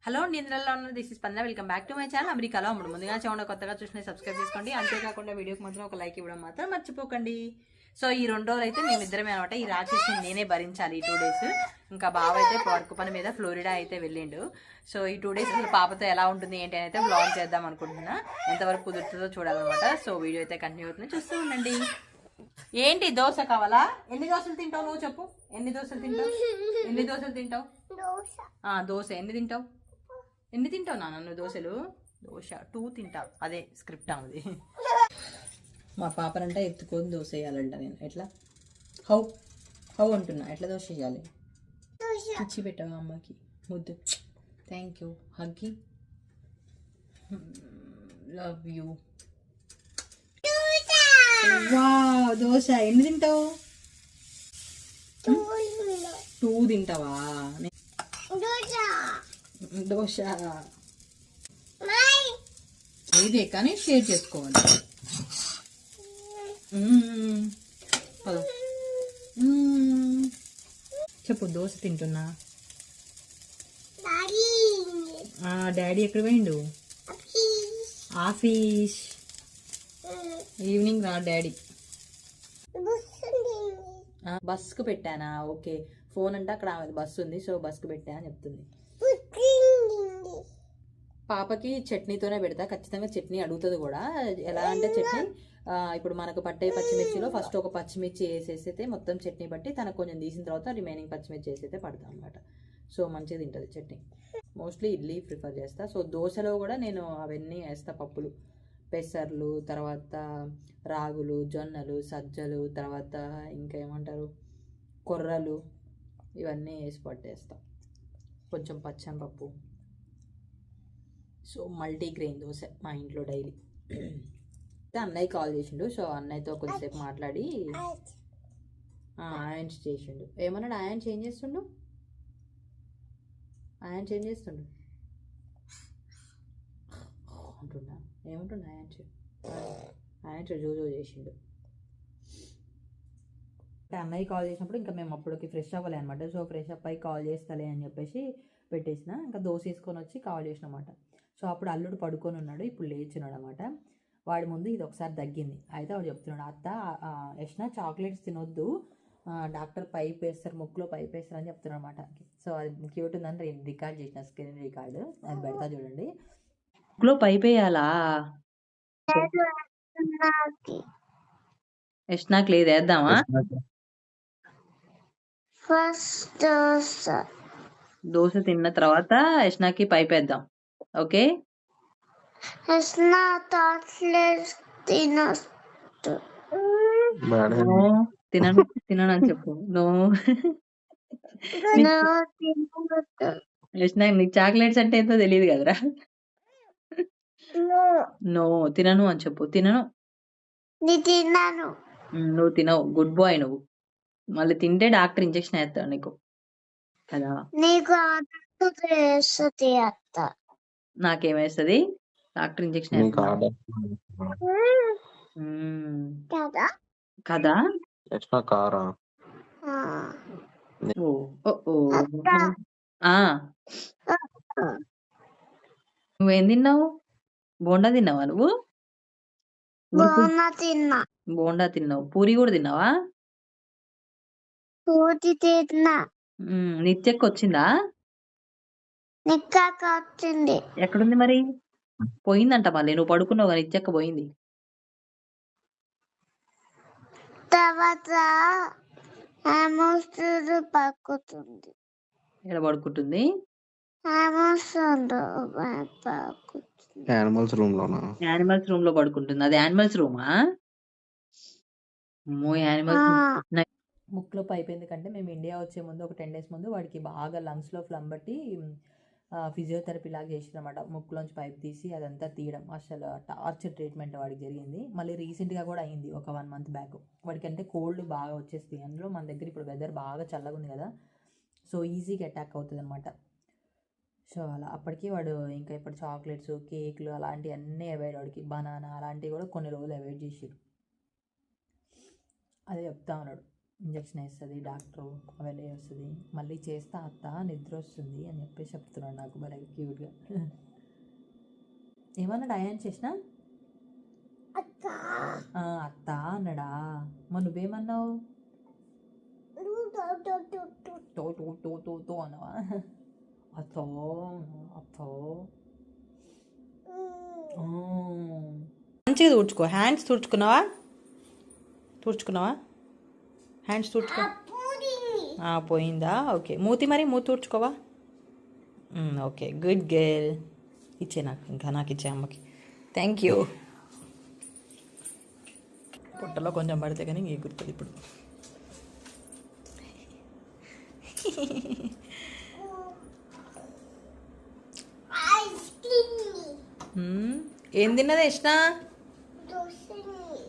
Hello నింద్రలో ఉన్న this is స్పందన. Welcome back to my channel అమెరికాలో అమ్ముడు. ముందుగా చూడండి, కొత్తగా చూసిన సబ్స్క్రైబ్ చేసుకోండి. అంతేకాకుండా వీడియోకి మాత్రం ఒక లైక్ ఇవ్వడం మాత్రం మర్చిపోకండి. సో ఈ 2 రోజులు అయితే మేమిద్దరమే అనమాట. ఈ రాక్షసిని నేనే భరించాలి ఈ 2 డేస్. ఇంకా బావ అయితే వర్క్ పని మీద ఫ్లోరిడా అయితే వెళ్ళిండు. సో ఈ 2 డేస్ అసలు పాపతో ఎలా ఉంటుంది ఏంటి అని అయితే బ్లాగ్ చేద్దాం అనుకుంటున్నా. ఎంతవరకు కుదురుతుందో చూడాలన్నమాట. సో వీడియో అయితే కంటిన్యూ అవుతుంది, చూస్తూ ఉండండి. ఏంటి దోశ కావాలా? ఎన్ని దోశలు తింటావు నువ్వు చెప్పు? ఎన్ని దోశలు తింటావు? దోశ ఎన్ని తింటావు నాన్న నువ్వు దోశలు? దోశ 2 తింటా. అదే స్క్రిప్ట్ అది. మా పాపనంట ఎత్తుకొని దోశ వేయాలంట. నేను ఎట్లా హౌ అంటున్నా, ఎట్లా దోశ వేయాలి? ఇచ్చి పెట్టావా అమ్మకి ముద్దు? Thank you huggy, love you. Dosa ఎన్ని తింటావు? 2 తింటావా? దోశ ఇదే కానీ షేర్ చేసుకోవాలి. చెప్పు. దోశ తింటున్నా. డాడీ ఎక్కడ పోయిండు? ఆఫీస్. ఈవినింగ్ రా డాడీ. బస్కు పెట్టానా? ఓకే. ఫోన్ అంటే అక్కడ బస్సు ఉంది, సో బస్కు పెట్టా అని చెప్తుంది. పాపకి చట్నీతోనే పెడతా ఖచ్చితంగా. చట్నీ అడుగుతుంది కూడా. ఎలా అంటే చట్నీ ఇప్పుడు మనకు పట్టే పచ్చిమిర్చిలో ఫస్ట్ ఒక పచ్చిమిర్చి వేసేసైతే మొత్తం చట్నీ బట్టి తనకు కొంచెం తీసిన తర్వాత రిమైనింగ్ పచ్చిమిర్చి వేసైతే పడతాం అనమాట. సో మంచిగా తింటుంది చట్నీ. మోస్ట్లీ ఇడ్లీ ప్రిఫర్ చేస్తా. సో దోశలో కూడా నేను అవన్నీ వేస్తా. పప్పులు, పెసర్లు, తర్వాత రాగులు, జొన్నలు, సజ్జలు, తర్వాత ఇంకా ఏమంటారు కొర్రలు, ఇవన్నీ వేసి పట్టేస్తా. కొంచెం పచ్చనిపప్పు. సో మల్టీగ్రెయిన్ దోశ మా ఇంట్లో డైలీ. అన్నయ్య కాల్ చేసిండు. సో అన్నయ్యతో కొద్దిసేపు మాట్లాడి ఆయన చేసిండు. ఏమన్నాడు? ఆయన చేంజ్ చేస్తుండు. అంటున్నా. ఏమంటుండ? ఆయన జోజో చేసిండు. అన్నయ్య కాల్ చేసినప్పుడు ఇంకా మేము అప్పటికి ఫ్రెష్ అవ్వాలి అనమాట. సో ఫ్రెష్ అప్ అయ్యి కాల్ చేస్తలే అని చెప్పేసి పెట్టేసిన. ఇంకా దోశ వేసుకొని వచ్చి కాల్ చేసిన అనమాట. సో అప్పుడు అల్లుడు పడుకొని ఉన్నాడు, ఇప్పుడు లేచున్నాడు అనమాట. వాడి ముందు ఇది ఒకసారి తగ్గింది. అయితే వాడు చెప్తున్నాడు, అత్త యష్నా చాక్లెట్స్ తినొద్దు, డాక్టర్ పైప్ వేస్తారు, ముక్కులో పైప్ వేస్తారు అని చెప్తున్నాడు అనమాట. సో అది క్యూట్ ఉందని రికార్డ్ చేసిన, స్క్రీన్ రికార్డు. అది పెడతా చూడండి. ముక్కులో పైప్ వేయాలా? యష్నాకి లేదు, వేద్దామా? ఫస్ట్ దోశ తిన్న తర్వాత యష్నాకి పైప్ వేద్దాం. ఓకే? తినను అని చెప్పు. నో. యష్నా నీకు చాక్లెట్స్ అంటే ఏంటో తెలియదు కదరా. నో తినను అని చెప్పు. తినను. నువ్వు తినవు. గుడ్ బాయ్ నువ్వు. మళ్ళీ తింటే డాక్టర్ ఇంజెక్షన్ వేస్తాడు నీకు కదా. నాకేమేస్తుంది? డాక్టర్ ఇంజెక్షన్ కదా. నువ్వేం తిన్నావు? బోండా తిన్నావా నువ్వు? బోండా తిన్నావు. పూరి కూడా తిన్నావా? నిత్యక్క వచ్చిందా? వచ్చింది. ఎక్కడుంది మరి? పోయిందంట. మళ్ళీ నువ్వు పడుకున్నావు కదా, నిత్యక్క పోయింది. తర్వాత ఎక్కడ పడుకుంటుంది? యానిమల్స్ రూమ్ లో పడుకుంటుంది. అది యానిమల్స్ రూమా? యానిమల్స్. ముక్కులో పైప్ ఎందుకంటే మేము ఇండియా వచ్చే ముందు ఒక 10 days ముందు వాడికి బాగా లంగ్స్లో ఫ్లమ్ బట్టి ఫిజియోథెరపీ లాగా చేసినమాట. ముక్కులోంచి పైప్ తీసి అదంతా తీయడం. అసలు టార్చర్ ట్రీట్మెంట్ వాడికి జరిగింది. మళ్ళీ రీసెంట్గా కూడా అయింది, ఒక 1 month బ్యాక్. వాడికి అంటే కోల్డ్ బాగా వచ్చేస్తుంది. అందులో మన దగ్గర ఇప్పుడు వెదర్ బాగా చల్లగా ఉంది కదా, సో ఈజీగా అటాక్ అవుతుంది అనమాట. సో అలా అప్పటికి వాడు ఇంకా ఇప్పుడు చాక్లెట్స్, కేక్లు అలాంటివి అన్నీ అవాయిడ్. వాడికి బనానా అలాంటివి కూడా కొన్ని రోజులు అవాయిడ్ చేసారు. అదే చెప్తా ఉన్నాడు. ఇంజక్షన్ వేస్తుంది డాక్టరు, అవన్నీ వస్తుంది. మళ్ళీ చేస్తా అత్త, నిద్ర వస్తుంది అని చెప్పేసి చెప్తున్నాడు నాకు భలే క్యూట్గా. ఏమన్నాడు అయాన్ చేసిన అత్త అన్నాడా? మరి నువ్వేమన్నావు? తో అన్నావా? అత్తో అత్తో. మంచిగా తుడుచుకో. హ్యాండ్స్ తుడుచుకున్నావా? హ్యాండ్స్ తుడుచుకో. పోయిందా? ఓకే. మూతి మూతి తుడుచుకోవా? Okay, good girl. ఇచ్చే నాకు ఇచ్చే అమ్మకి. Thank you. పొట్టలో కొంచెం పడితే కానీ ఎగురుతుంది ఇప్పుడు. ఏం తిన్నది యష్ణ?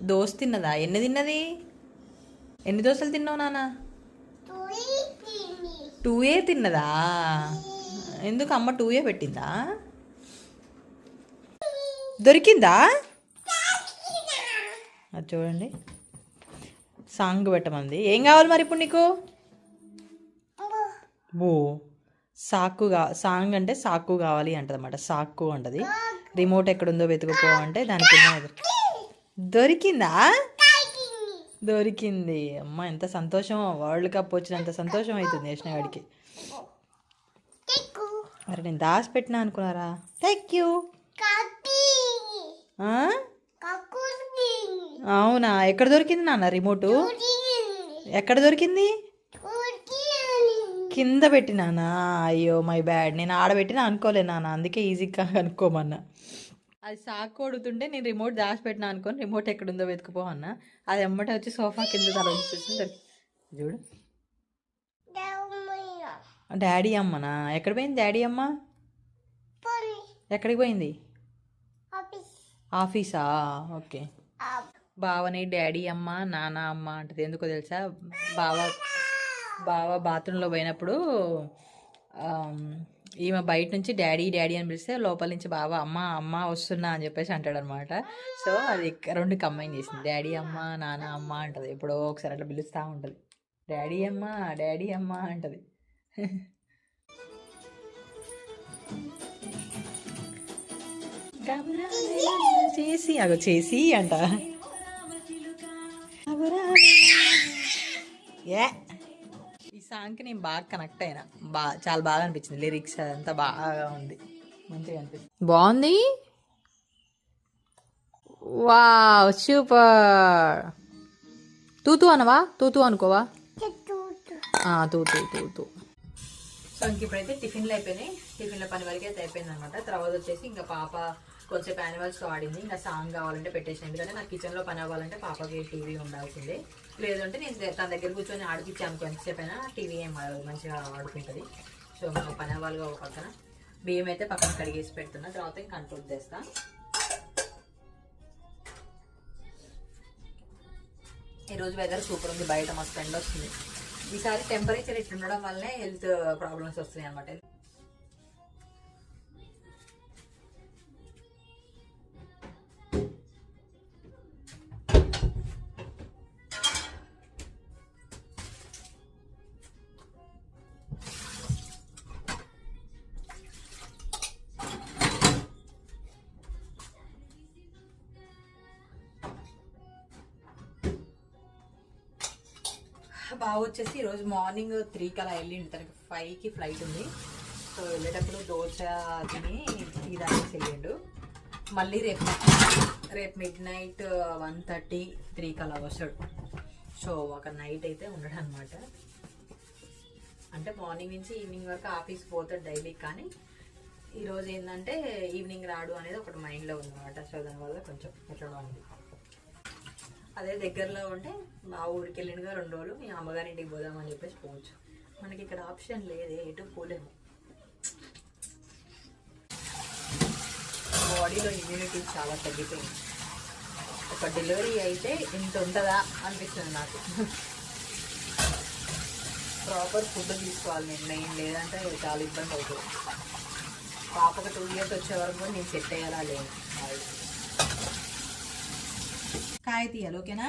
దోశ తిన్నదా? ఎన్ని తిన్నది? ఎన్ని దోశలు తిన్నావు నాన్న? 2 తిన్నదా? ఎందుకు అమ్మ 2 పెట్టిందా? దొరికిందా? అది చూడండి, సాంగ్ పెట్టమంది. ఏం కావాలి మరి ఇప్పుడు నీకు? సాంగ్ అంటే సాకు కావాలి అంటది అన్నమాట. సాకు అంటది. రిమోట్ ఎక్కడుందో వెతుకుపో అంటే దానికి దొరికిందా? దొరికింది. అమ్మ ఎంత సంతోషం! వరల్డ్ కప్ వచ్చినంత సంతోషం అవుతుంది యష్ణ గాడికి. మరి నేను దాచి పెట్టినా అనుకున్నారా? Thank you. అవునా? ఎక్కడ దొరికింది నాన్న రిమోటు? ఎక్కడ దొరికింది? కింద పెట్టినానా? అయ్యో మై బ్యాడ్. నేను ఆడబెట్టినా అనుకోలే నాన్న, అందుకే ఈజీగా అనుకోమన్నా. అది సాకు కొడుతుంటే నేను రిమోట్ దాచిపెట్టినా అనుకోని రిమోట్ ఎక్కడుందో వెతుకుపో అన్నా. అది ఎమ్మటే వచ్చి సోఫా కింద తల చూసేసి చూడు. డాడీ అమ్మనా? ఎక్కడ పోయింది డాడీ అమ్మ? ఎక్కడికి పోయింది? ఆఫీసా? ఓకే. బావని డాడీ అమ్మ, నాన్న అమ్మ అంటది. ఎందుకో తెలుసా? బావ బాత్రూంలో పోయినప్పుడు ఈమె బయట నుంచి డాడీ డాడీ అని పిలిస్తే లోపల నుంచి బావ అమ్మ అమ్మ వస్తున్నా అని చెప్పేసి అంటాడు అనమాట. సో అది 2 కంబైన్ చేసింది. డాడీ అమ్మ, నాన్న అమ్మ అంటది. ఎప్పుడో ఒకసారి అట్లా పిలుస్తూ ఉంటుంది. డాడీ అమ్మ అంటది. చేసి అంట. ఈ సాంగ్కి నేను బాగా కనెక్ట్ అయినా. చాలా బాగా అనిపించింది. లిరిక్స్ అదంతా బాగా ఉంది, మంచిగా అనిపిస్తుంది. బాగుంది. Wow, super. తూతూ అనవా? తూతూ అనుకోవా? తూ. సో ఇంక ఇప్పుడైతే టిఫిన్లు అయిపోయినాయి. టిఫిన్ల పని వరకు అయితే అయిపోయింది అనమాట. తర్వాత వచ్చేసి ఇంకా పాప కొంచెంసేపు యానిమల్స్తో ఆడింది. ఇంకా సాంగ్ కావాలంటే పెట్టేసాను. ఎందుకంటే నాకు కిచెన్లో పని అవ్వాలంటే పాపకి టీవీ ఉండాల్సిందే. లేదంటే నేను తన దగ్గర కూర్చొని ఆడిపించాను. కొంచెంసేపు అయినా టీవీ ఏం మంచిగా ఆడుకుంటుంది. సో మనం పని అవ్వాలిగా. ఒక పక్కన బియ్యం అయితే పక్కన కడిగేసి పెడుతున్నా. తర్వాత ఇంకా కంట్రోల్ చేస్తా. ఈరోజు వెదర్ సూపర్ ఉంది. బయట మస్తు ఎండ వస్తుంది. ఈసారి టెంపరేచర్ ఇట్లా ఉండడం వల్లే హెల్త్ ప్రాబ్లమ్స్ వస్తున్నాయి అనమాట. బాగా వచ్చేసి ఈరోజు మార్నింగ్ 3కి అలా వెళ్ళిండు. తనకి 5కి ఫ్లైట్ ఉంది. సో వెళ్ళేటప్పుడు దోశ తిని టీ తాగేసి వెళ్ళిండు. మళ్ళీ రేపు మిడ్-నైట్ 1:30, 3కి అలా వస్తాడు. సో ఒక నైట్ అయితే ఉండడు అనమాట. అంటే మార్నింగ్ నుంచి ఈవినింగ్ వరకు ఆఫీస్ పోతాడు డైలీ. కానీ ఈరోజు ఏంటంటే ఈవినింగ్ రాడు అనేది ఒకటి మైండ్లో ఉందన్నమాట. సో దానివల్ల కొంచెం ఎట్లా ఉంది. అదే దగ్గరలో ఉంటే మా ఊరికి వెళ్ళినగా 2 రోజులు మీ అమ్మగారింటికి పోదామని చెప్పేసి పోవచ్చు. మనకి ఇక్కడ ఆప్షన్ లేదే, ఎటు పోలేము. బాడీలో ఇమ్యూనిటీ చాలా తగ్గిపోయింది. ఒక డెలివరీ అయితే ఇంత ఉంటుందా అనిపిస్తుంది నాకు. ప్రాపర్ ఫుడ్ తీసుకోవాలి నేను మెయిన్. లేదంటే చాలా ఇబ్బంది అవుతుంది. పాపకు 2 years వచ్చే వరకు కూడా నేను సెట్ అయ్యేలా లేదు. కాయ తీయాలి, ఓకేనా?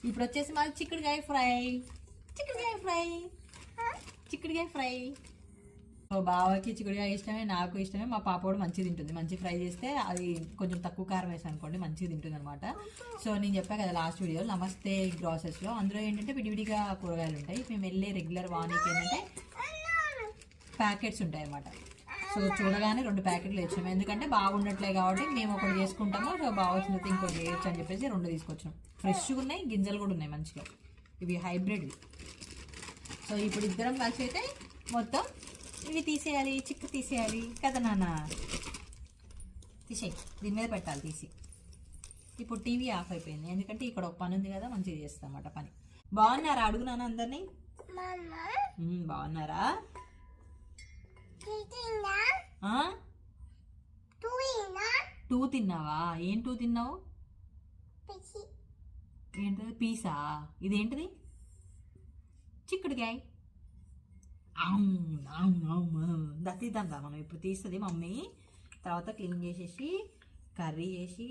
ఇప్పుడు వచ్చేసి మాది చిక్కుడుకాయ ఫ్రై. బావకి చిక్కుడుకాయ ఇష్టమే, నాకు ఇష్టమే. మా పాప కూడా మంచిగా తింటుంది. మంచి ఫ్రై చేస్తే అది కొంచెం తక్కువ కారం వేసాను అనుకోండి మంచిగా తింటుంది అనమాట. సో నేను చెప్పా కదా లాస్ట్ వీడియోలో నమస్తే గ్రాసెస్లో, అందులో ఏంటంటే విడివిడిగా కూరగాయలు ఉంటాయి. మేము వెళ్ళే రెగ్యులర్ వానికి ఏంటంటే ప్యాకెట్స్ ఉంటాయి అన్నమాట. సో చూడగానే 2 ప్యాకెట్లు వేసాము, ఎందుకంటే బాగుండట్లే కాబట్టి మేము ఒకటి చేసుకుంటాము. సో బాగా వచ్చినట్టు ఇంకోటి వేయచ్చు అని చెప్పేసి 2 తీసుకొచ్చాం. ఫ్రెష్గా ఉన్నాయి, గింజలు కూడా ఉన్నాయి మంచిగా, ఇవి హైబ్రిడ్. సో ఇప్పుడు ఇద్దరం కలిసి అయితే మొత్తం ఇవి తీసేయాలి, చిక్కు తీసేయాలి కదా నాన్న. తీసేయి, దీని మీద పెట్టాలి తీసి. ఇప్పుడు టీవీ ఆఫ్ అయిపోయింది, ఎందుకంటే ఇక్కడ ఒక పని ఉంది కదా, మంచిగా చేస్తాం అన్నమాట పని. బాగున్నారా అడుగు నాన్న అందరినీ. బాగున్నారా? 2 తిన్నావా? ఏం 2 తిన్నావు? ఏంటది? పీసా? ఇదేంటిది? చిక్కుడుకాయ. తీద్దాంగా మనం. ఇప్పుడు తీస్తుంది మమ్మీ. తర్వాత క్లీన్ చేసేసి కర్రీ చేసి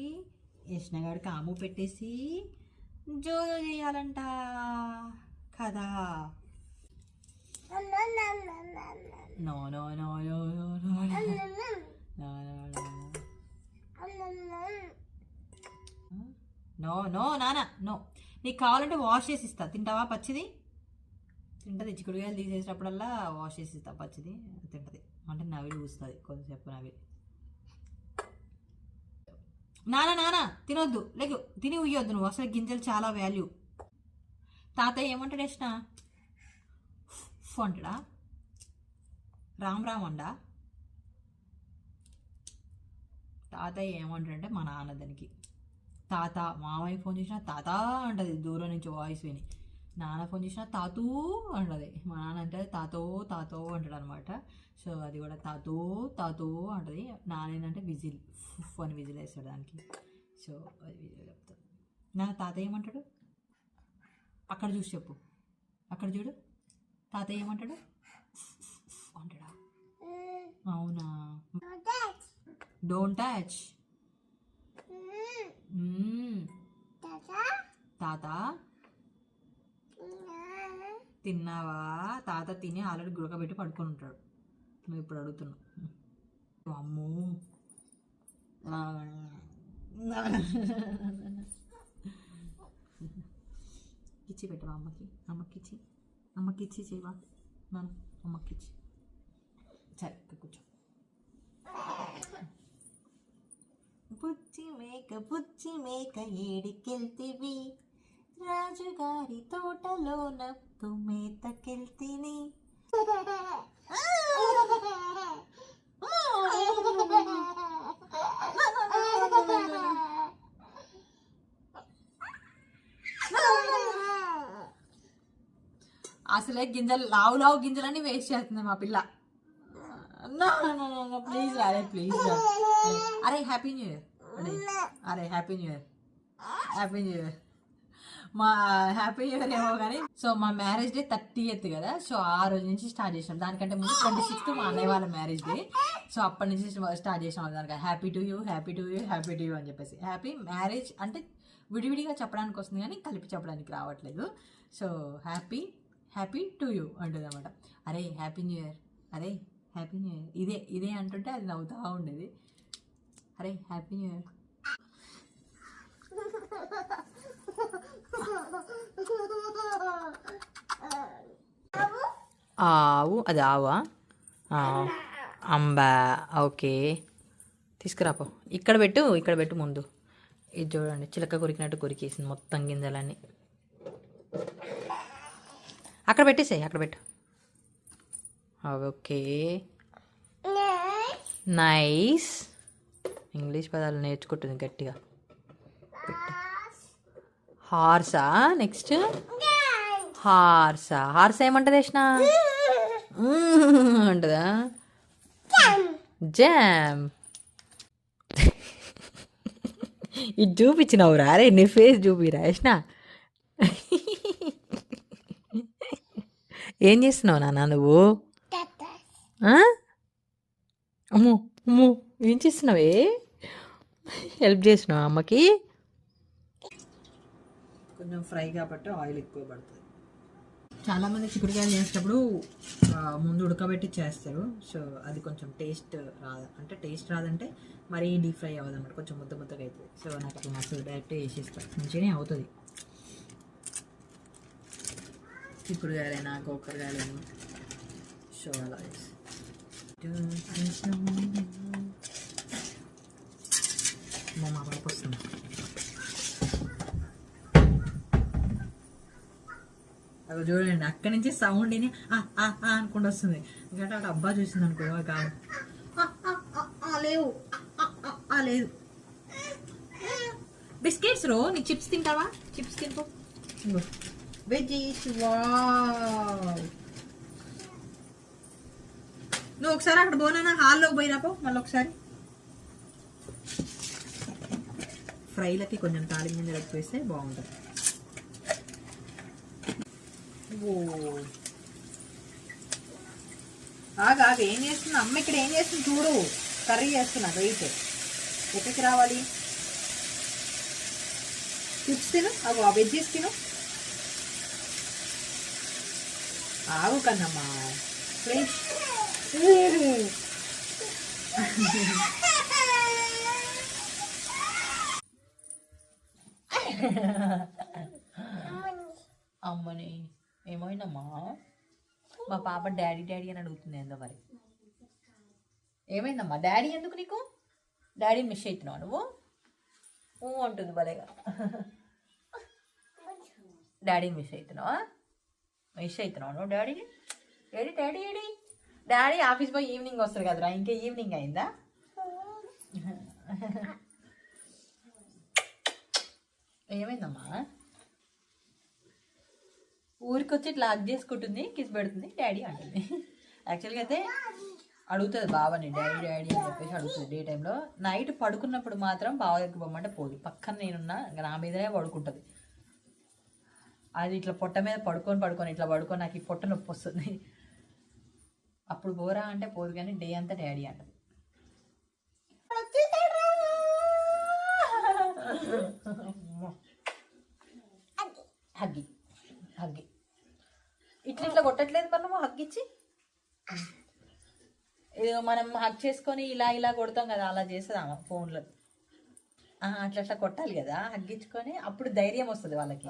యష్ణగాడికి ఆము పెట్టేసి జోజో చేయాలంట కదా. No no no no no no no నానా నో. నీకు కావాలంటే వాష్ చేసి ఇస్తా, తింటావా? పచ్చిది తింటది. చిక్కుడుకాయలు తీసేసినప్పుడల్లా వాష్ చేసి ఇస్తా, పచ్చిది తింటది. అంటే నవిలి పూస్తుంది కొంతసేపు నవిలి. నానా తినొద్దు, లేకు తిని ఉయ్యొద్దు నువ్వు. అసలు గింజలు చాలా వాల్యూ. తాతయ్య ఏమంటాడు? యష్ణ అంటాడా? రామ్ అండా? తాతయ్య ఏమంటాడంటే మా నాన్న దానికి తాత. మామయ్య ఫోన్ చేసినా తాత అంటది దూరం నుంచి వాయిస్ విని. నాన్న ఫోన్ చేసినా తాతూ అంటది. మా నాన్న అంటే తాతో అంటాడు అనమాట. సో అది కూడా తాతో అంటది. నాన్న ఏంటంటే విజిల్ అని విజిల్ వేస్తాడు దానికి. సో అది విజిల్ చెప్తాడు. నా తాతయ్య ఏమంటాడు? అక్కడ చూసి చెప్పు, అక్కడ చూడు. తాతయ్య ఏమంటాడు? అంటాడా? అవునా? Don't touch. తాత తిన్నావా? తాత తిని ఆల్రెడీ గురకబెట్టి పడుకొని ఉంటాడు. నువ్వు ఇప్పుడు అడుగుతున్నావు. అమ్మో ఇచ్చి పెట్టవా అమ్మకి ఇచ్చి చేయవా మనం? అమ్మకి ఇచ్చి. సరే కూర్చో. బుచ్చి మేక ఏడికెళ్తివి? రాజుగారి తోటలో నవ్వు మేతకెళ్తిని. అసలే గింజలు లావు గింజలన్నీ వేస్ట్ చేస్తుంది మా పిల్ల. ప్లీజ్ రా, ప్లీజ్ రా. అరే హ్యాపీ న్యూ ఇయర్. అరే హ్యాపీ న్యూ ఇయర్. మా హ్యాపీ ఇయర్ ఏమో కానీ. సో మా మ్యారేజ్ డే 30th కదా. సో ఆ రోజు నుంచి స్టార్ట్ చేసాం. దానికంటే ముందు 26th మా అన్నయ్య వాళ్ళ మ్యారేజ్ డే. సో అప్పటి నుంచి స్టార్ట్ చేసాం దానికి హ్యాపీ టు యూ అని చెప్పేసి. హ్యాపీ మ్యారేజ్ అంటే విడివిడిగా చెప్పడానికి వస్తుంది కానీ కలిపి చెప్పడానికి రావట్లేదు. సో హ్యాపీ టు యూ అంటుంది అనమాట. అరే హ్యాపీ న్యూ ఇయర్, అరే హ్యాపీ న్యూ ఇయర్. ఇదే అంటుంటే అది నవ్వుతూ ఉండేది. అరే హ్యాపీ న్యూ ఇయర్. ఆవు, అది ఆవా? అంబా. ఓకే తీసుకురాపో. ఇక్కడ పెట్టు ముందు. ఇది చూడండి, చిలక కొరికినట్టు కొరికేసింది మొత్తం గింజలన్నీ. అక్కడ పెట్టేసాయి, అక్కడ పెట్టు. Okay nice. ఇంగ్లీష్ పదాలు నేర్చుకుంటుంది గట్టిగా. హార్సా? నెక్స్ట్ హార్స్ ఏమంటది యష్ణ? అంటదా? జామ్. ఇది చూపించినవురా? అరే నీ ఫేస్ చూపిరా యష్ణ. ఏం చేస్తున్నావు నాన్న నువ్వు? అమ్మో ఏం చేస్తున్నావే? హెల్ప్ చేస్తున్నావు అమ్మకి? కొంచెం ఫ్రై కాబట్టి ఆయిల్ ఎక్కువ పడుతుంది. చాలామంది చిక్కుడుకాయలు చేసేటప్పుడు ముందు ఉడకబెట్టి చేస్తారు. సో అది కొంచెం టేస్ట్ రాదు, అంటే టేస్ట్ రాదంటే మరీ డీప్ ఫ్రై అవ్వదు అన్నమాట, కొంచెం ముద్ద ముద్దగా అవుతుంది. సో నాకు అట్లా మస్తు డైరెక్ట్ వేసేస్తాను, మంచిగానే అవుతుంది. చిక్కుడుకాయలైనా గోకరకాయలైనా సో అలా మా పాప వస్తుంది. అవి చూడండి, అక్కడి నుంచి సౌండ్ విని అనుకుంటూ వస్తుంది. ఎందుకంటే అక్కడ అబ్బా చూసింది అనుకో కాదు, లేవు లేదు. బిస్కెట్స్ రో, నీ చిప్స్ తింటావా? చిప్స్ తింటూ వెజీస్. నువ్వు ఒకసారి అక్కడ పోనా హాల్లోకి పోయినాపో, మళ్ళీ ఒకసారి. ఫ్రైలకి కొంచెం తాలింపు గింజలు ఎక్కువ వేస్తే బాగుంటుంది. ఆగా ఏం చేస్తున్నా అమ్మ, ఇక్కడ ఏం చేస్తుంది చూడు. కర్రీ చేస్తున్నా, వెయిట్ ఎక్కడికి రావాలి. చిప్స్ తిను, అవి ఆ వెజ్జెస్ తిను. ఆగు కన్నమ్మా ప్లీజ్. అమ్మని ఏమైందమ్మా? మా పాప డాడీ డాడీ అని అడుగుతుంది ఏందో మరి. ఏమైందమ్మా? డాడీ ఎందుకు నీకు? డాడీని మిస్ అవుతున్నావు నువ్వు? అంటుంది భలేగా. డాడీని మిస్ అవుతున్నావా? మిస్ అవుతున్నావు నువ్వు డాడీని? AD daddy AD? Daddy office పోయి ఈవినింగ్ వస్తారు కదరా, ఇంకా ఈవినింగ్ అయిందా? ఏమైందమ్మా? ఊరికి వచ్చి ఇట్లా హగ్ చేసుకుంటుంది, కిస్ పెడుతుంది, డాడీ అంటుంది. యాక్చువల్గా అయితే అడుగుతుంది బావని, డాడీ డాడీ అని చెప్పేసి అడుగుతుంది డే టైంలో. నైట్ పడుకున్నప్పుడు మాత్రం బావ దగ్గర పోమంటే పోదు, పక్కన నేనున్నా నా మీదనే పడుకుంటుంది. అది ఇట్లా పొట్ట మీద పడుకొని ఇట్లా పడుకొని నాకు ఈ పొట్ట నొప్పి వస్తుంది. అప్పుడు పోరా అంటే పోదు, కానీ డే అంతా డాడీ అంటది. హగ్గి హగ్గి ఇట్లా కొట్టట్లేదు మరి నువ్వు హగ్గిచ్చి. ఇది మనం హగ్ చేసుకొని ఇలా ఇలా కొడతాం కదా, అలా చేస్తుందామా ఫోన్లో. అట్లా కొట్టాలి కదా హగ్గించుకొని, అప్పుడు ధైర్యం వస్తుంది వాళ్ళకి.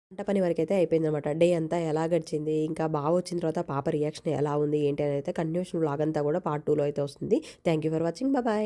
వంట పని వరకు అయితే అయిపోయింది అనమాట. డే అంతా ఎలా గడిచింది, ఇంకా బాగా వచ్చిన తర్వాత పాప రియాక్షన్ ఎలా ఉంది ఏంటి అని అయితే కంటిన్యూషన్ వ్లాగ్ అంతా కూడా పార్ట్ 2లో అయితే వస్తుంది. Thank you for watching, bye.